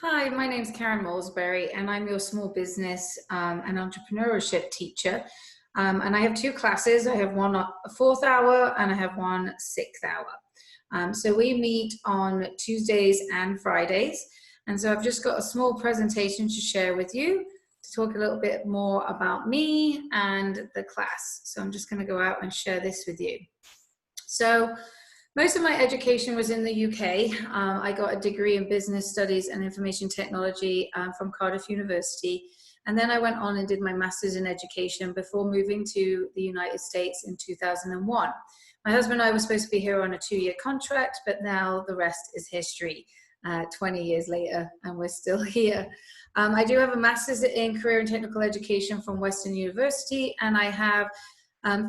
Hi, my name's Karen Moulsbury, and I'm your small business and entrepreneurship teacher. And I have two classes. I have one a fourth hour and I have one sixth hour. So we meet on Tuesdays and Fridays. And so I've just got a small presentation to share with you to talk a little bit more about me and the class. So I'm just going to go out and share this with you. So most of my education was in the UK. I got a degree in business studies and information technology from Cardiff University. And then I went on and did my master's in education before moving to the United States in 2001. My husband and I were supposed to be here on a 2-year contract, but now the rest is history. 20 years later, and we're still here. I do have a master's in career and technical education from Western University, and I have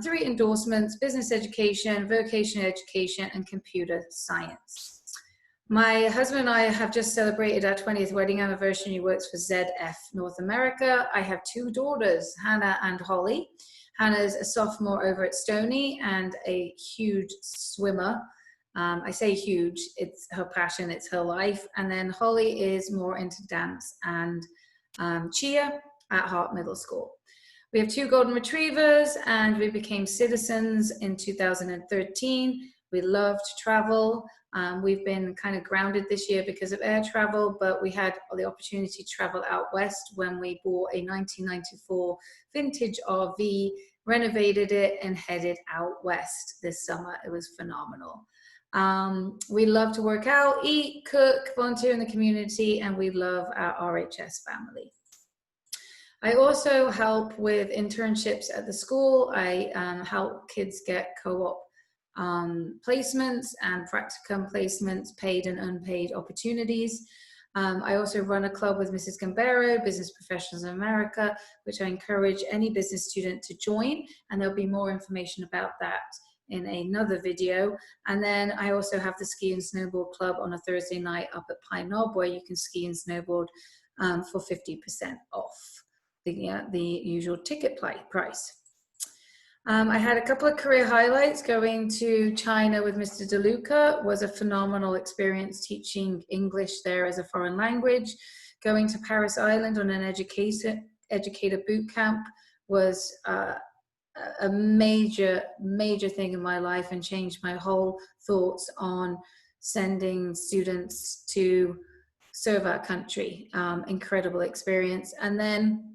3 endorsements: business education, vocational education, and computer science. My husband and I have just celebrated our 20th wedding anniversary. He works for ZF North America. I have 2 daughters, Hannah and Holly. Hannah's a sophomore over at Stony and a huge swimmer. I say huge, it's her passion, it's her life. And then Holly is more into dance and cheer at Hart Middle School. We have 2 golden retrievers, and we became citizens in 2013. We love to travel. We've been kind of grounded this year because of air travel, but we had the opportunity to travel out west when we bought a 1994 vintage RV, renovated it, and headed out west this summer. It was phenomenal. We love to work out, eat, cook, volunteer in the community, and we love our RHS family. I also help with internships at the school. I help kids get co-op placements and practicum placements, paid and unpaid opportunities. I also run a club with Mrs. Gambero, Business Professionals of America, which I encourage any business student to join, and there'll be more information about that in another video. And then I also have the Ski and Snowboard Club on a Thursday night up at Pine Knob, where you can ski and snowboard for 50% off the usual ticket price. I had a couple of career highlights. Going to China with Mr. DeLuca was a phenomenal experience, teaching English there as a foreign language. Going to Paris Island on an educator boot camp was a major thing in my life, and changed my whole thoughts on sending students to serve our country. Incredible experience. And then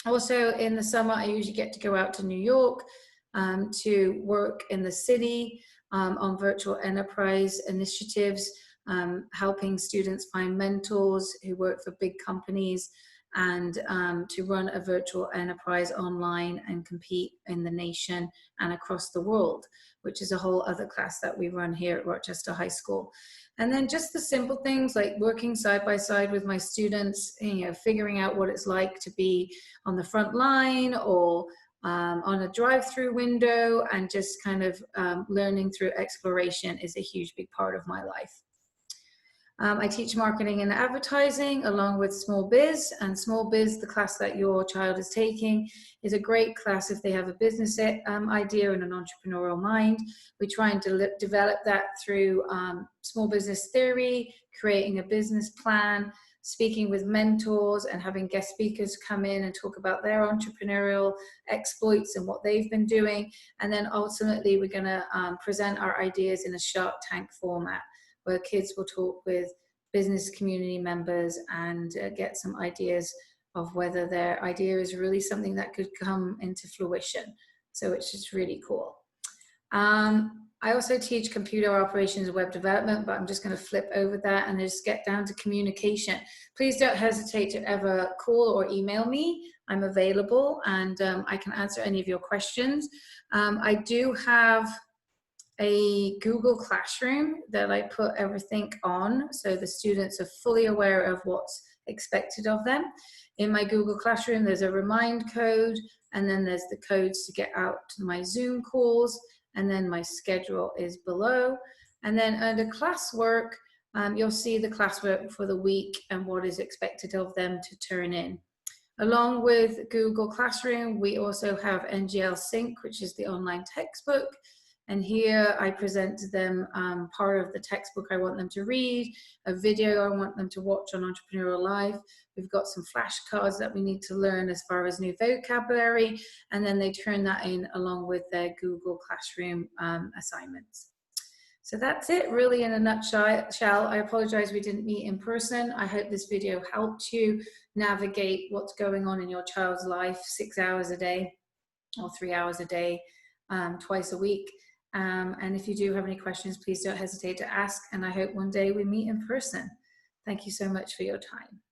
also in the summer, I usually get to go out to New York to work in the city on virtual enterprise initiatives, helping students find mentors who work for big companies, and to run a virtual enterprise online and compete in the nation and across the world, which is a whole other class that we run here at Rochester High School. And then just the simple things like working side by side with my students, figuring out what it's like to be on the front line or on a drive-through window, and just kind of learning through exploration is a huge big part of my life. I teach marketing and advertising along with Small Biz, and Small Biz, the class that your child is taking, is a great class if they have a business idea and an entrepreneurial mind. We try and develop that through small business theory, creating a business plan, speaking with mentors, and having guest speakers come in and talk about their entrepreneurial exploits and what they've been doing. And then ultimately we're going to present our ideas in a Shark Tank format, where kids will talk with business community members and get some ideas of whether their idea is really something that could come into fruition. So it's just really cool. I also teach computer operations and web development, but I'm just going to flip over that and just get down to communication. Please don't hesitate to ever call or email me. I'm available, and I can answer any of your questions. I do have a Google Classroom that I put everything on, so the students are fully aware of what's expected of them. In my Google Classroom, there's a remind code, and then there's the codes to get out to my Zoom calls, and then my schedule is below. And then under classwork, you'll see the classwork for the week and what is expected of them to turn in. Along with Google Classroom, we also have NGL Sync, which is the online textbook. And here I present to them part of the textbook I want them to read, a video I want them to watch on entrepreneurial life. We've got some flashcards that we need to learn as far as new vocabulary, and then they turn that in along with their Google Classroom assignments. So that's it really in a nutshell. I apologize we didn't meet in person. I hope this video helped you navigate what's going on in your child's life 6 hours a day or 3 hours a day, twice a week. And if you do have any questions, please don't hesitate to ask. And I hope one day we meet in person. Thank you so much for your time.